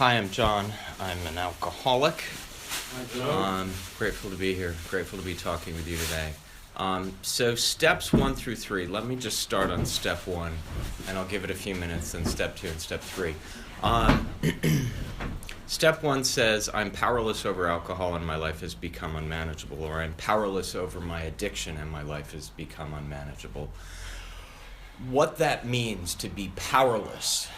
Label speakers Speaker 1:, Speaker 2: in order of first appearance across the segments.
Speaker 1: Hi, I'm John. I'm an alcoholic.
Speaker 2: Hi, John.
Speaker 1: Grateful to be here. Grateful to be talking with you today. So steps 1 through 3. Let me just start on step 1, and I'll give it a few minutes, then step 2 and step 3. Step 1 says, I'm powerless over alcohol and my life has become unmanageable, or I'm powerless over my addiction and my life has become unmanageable. What that means to be powerless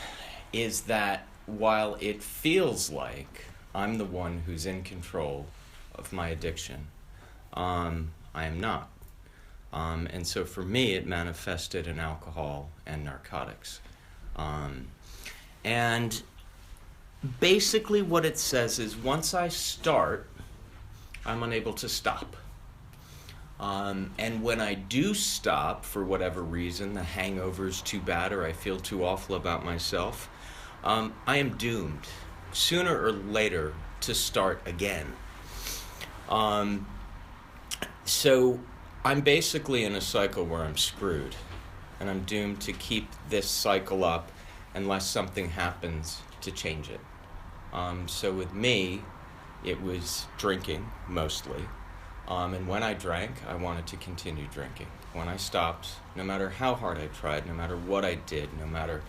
Speaker 1: is that while it feels like I'm the one who's in control of my addiction, I am not. And so for me, it manifested in alcohol and narcotics. And basically what it says is once I start, I'm unable to stop. And when I do stop, for whatever reason, the hangover's too bad or I feel too awful about myself, I am doomed sooner or later to start again. So I'm basically in a cycle where I'm screwed, and I'm doomed to keep this cycle up unless something happens to change it. So with me, it was drinking mostly. And when I drank, I wanted to continue drinking. When I stopped, no matter how hard I tried, no matter what I did, no matter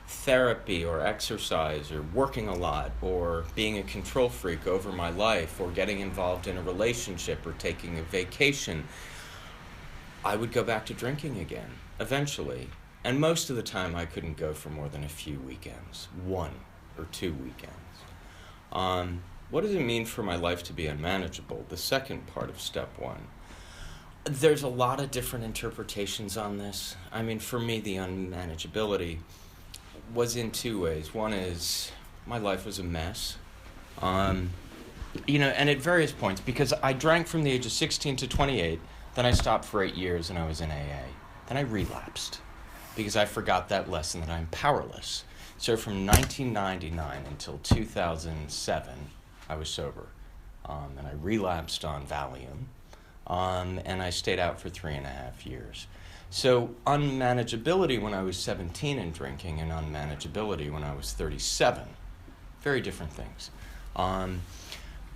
Speaker 1: therapy or exercise or working a lot or being a control freak over my life or getting involved in a relationship or taking a vacation, I would go back to drinking again, eventually. And most of the time I couldn't go for more than a few weekends, 1 or 2 weekends. What does it mean for my life to be unmanageable? The second part of step 1. There's a lot of different interpretations on this. I mean, for me, the unmanageability was in 2 ways. One is my life was a mess. And at various points, because I drank from the age of 16 to 28, then I stopped for 8 years and I was in AA. Then I relapsed because I forgot that lesson that I'm powerless. So from 1999 until 2007, I was sober. And I relapsed on Valium. And I stayed out for 3.5 years. So unmanageability when I was 17 and drinking and unmanageability when I was 37, very different things.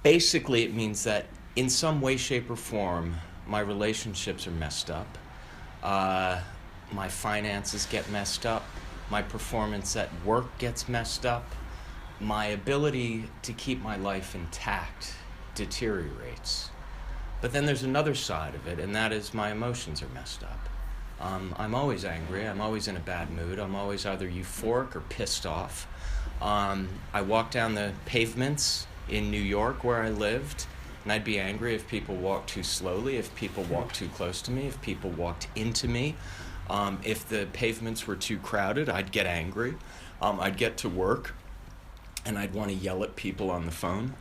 Speaker 1: Basically, it means that in some way, shape, or form, my relationships are messed up. My finances get messed up. My performance at work gets messed up. My ability to keep my life intact deteriorates. But then there's another side of it, and that is my emotions are messed up. I'm always angry. I'm always in a bad mood. I'm always either euphoric or pissed off. I walk down the pavements in New York where I lived, and I'd be angry if people walked too slowly, if people walked too close to me, if people walked into me. If the pavements were too crowded, I'd get angry. I'd get to work, and I'd want to yell at people on the phone.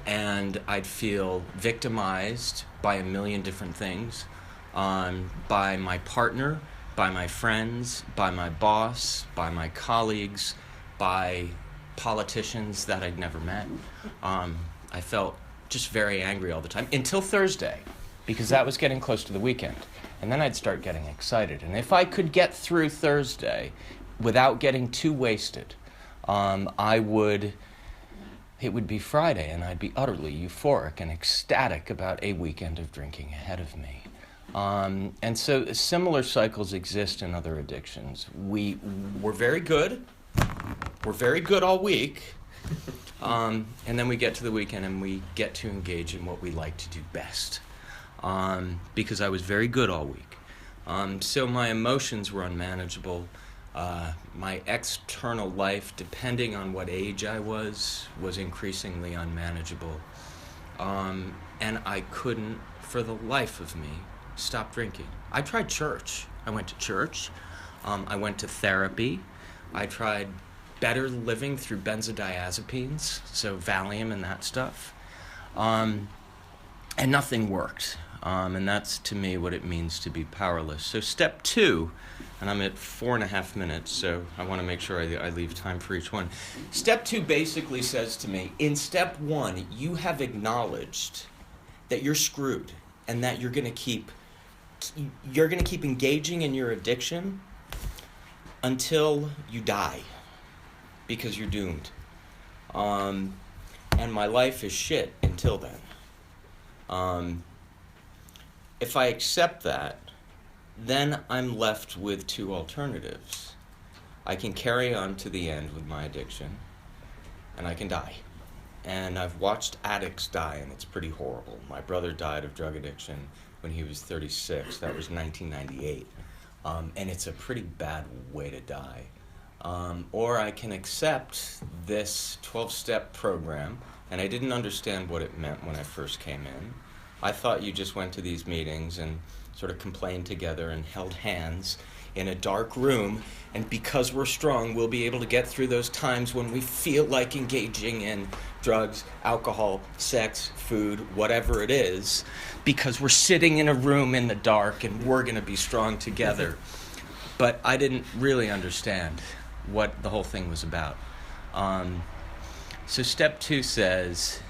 Speaker 1: And I'd feel victimized by a million different things. By my partner, by my friends, by my boss, by my colleagues, by politicians that I'd never met. I felt just very angry all the time until Thursday, because that was getting close to the weekend. And then I'd start getting excited. And if I could get through Thursday without getting too wasted, it would be Friday, and I'd be utterly euphoric and ecstatic about a weekend of drinking ahead of me. And so similar cycles exist in other addictions. We're very good. We're very good all week. And then we get to the weekend and we get to engage in what we like to do best. Because I was very good all week. So my emotions were unmanageable. My external life, depending on what age I was increasingly unmanageable. And I couldn't, for the life of me, stop drinking. I tried church. I went to church. I went to therapy. I tried better living through benzodiazepines, so Valium and that stuff. And nothing worked. And that's, to me, what it means to be powerless. So step 2, and I'm at 4.5 minutes, so I want to make sure I leave time for each one. Step 2 basically says to me, in step 1, you have acknowledged that you're screwed and that you're going to keep engaging in your addiction until you die, because you're doomed. And my life is shit until then. If I accept that, then I'm left with two alternatives. I can carry on to the end with my addiction, and I can die. And I've watched addicts die, and it's pretty horrible. My brother died of drug addiction when he was 36. That was 1998. And it's a pretty bad way to die. Or I can accept this 12-step program, and I didn't understand what it meant when I first came in. I thought you just went to these meetings and sort of complained together and held hands in a dark room, and because we're strong, we'll be able to get through those times when we feel like engaging in drugs, alcohol, sex, food, whatever it is, because we're sitting in a room in the dark and we're going to be strong together. But I didn't really understand what the whole thing was about. So step 2 says,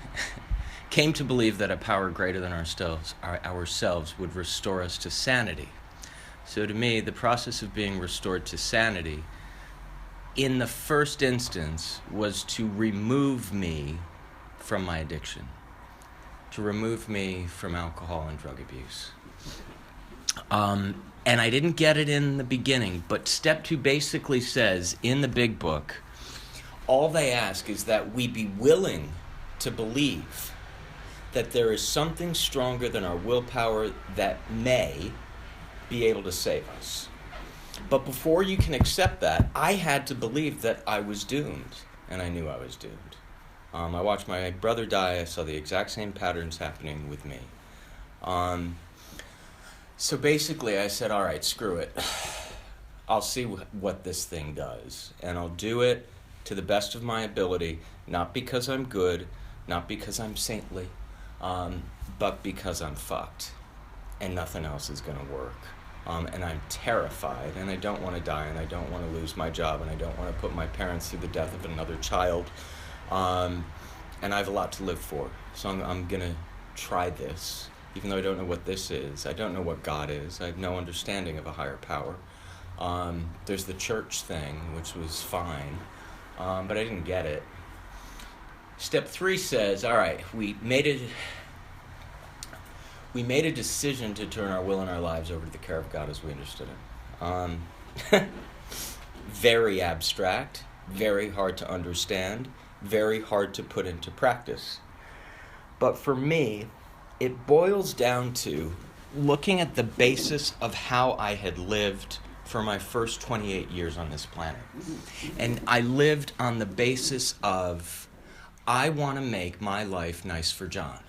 Speaker 1: came to believe that a power greater than ourselves would restore us to sanity. So to me, the process of being restored to sanity, in the first instance, was to remove me from my addiction, to remove me from alcohol and drug abuse. And I didn't get it in the beginning, but step 2 basically says, in the big book, all they ask is that we be willing to believe that there is something stronger than our willpower that may be able to save us. But before you can accept that, I had to believe that I was doomed, and I knew I was doomed. I watched my brother die. I saw the exact same patterns happening with me. So basically I said, all right, screw it. I'll see what this thing does, and I'll do it to the best of my ability, not because I'm good, not because I'm saintly, but because I'm fucked, and nothing else is going to work. And I'm terrified, and I don't want to die, and I don't want to lose my job, and I don't want to put my parents through the death of another child. And I have a lot to live for, so I'm going to try this, even though I don't know what this is. I don't know what God is. I have no understanding of a higher power. There's the church thing, which was fine, but I didn't get it. Step 3 says, all right, we made a decision to turn our will and our lives over to the care of God as we understood it. Very abstract, very hard to understand, very hard to put into practice. But for me, it boils down to looking at the basis of how I had lived for my first 28 years on this planet. And I lived on the basis of, I want to make my life nice for John.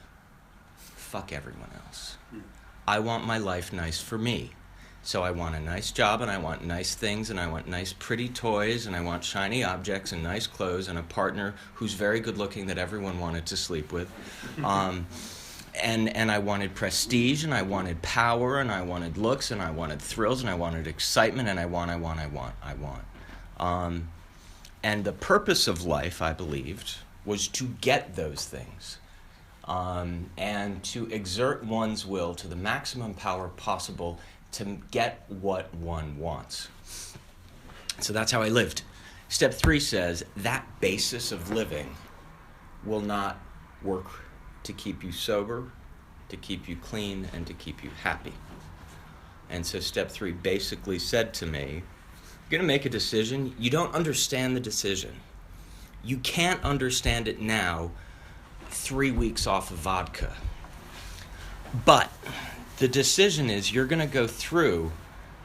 Speaker 1: Fuck everyone else. I want my life nice for me. So I want a nice job, and I want nice things, and I want nice pretty toys, and I want shiny objects and nice clothes and a partner who's very good looking that everyone wanted to sleep with. And I wanted prestige, and I wanted power, and I wanted looks, and I wanted thrills, and I wanted excitement, and I want. And the purpose of life, I believed, was to get those things. And to exert one's will to the maximum power possible to get what one wants. So that's how I lived. Step 3 says that basis of living will not work to keep you sober, to keep you clean, and to keep you happy. And so step 3 basically said to me, you're going to make a decision. You don't understand the decision. You can't understand it now, 3 weeks off of vodka. But the decision is you're going to go through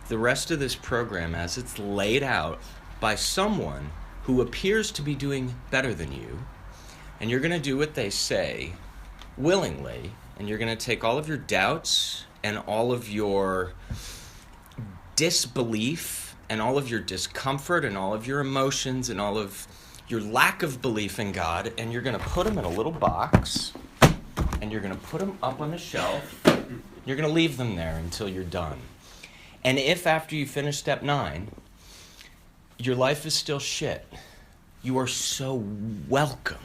Speaker 1: the rest of this program as it's laid out by someone who appears to be doing better than you, and you're going to do what they say willingly, and you're going to take all of your doubts and all of your disbelief and all of your discomfort and all of your emotions and all of your lack of belief in God, and you're going to put them in a little box, and you're going to put them up on a shelf. You're going to leave them there until you're done. And if after you finish step 9, your life is still shit, you are so welcome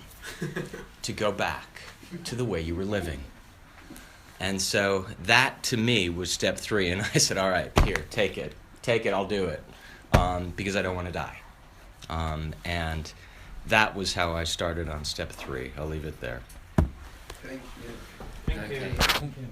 Speaker 1: to go back to the way you were living. And so that, to me, was step 3. And I said, all right, here, take it, I'll do it, because I don't want to die. And that was how I started on step 3. I'll leave it there.
Speaker 2: Thank you.
Speaker 3: Thank you.
Speaker 4: Thank you.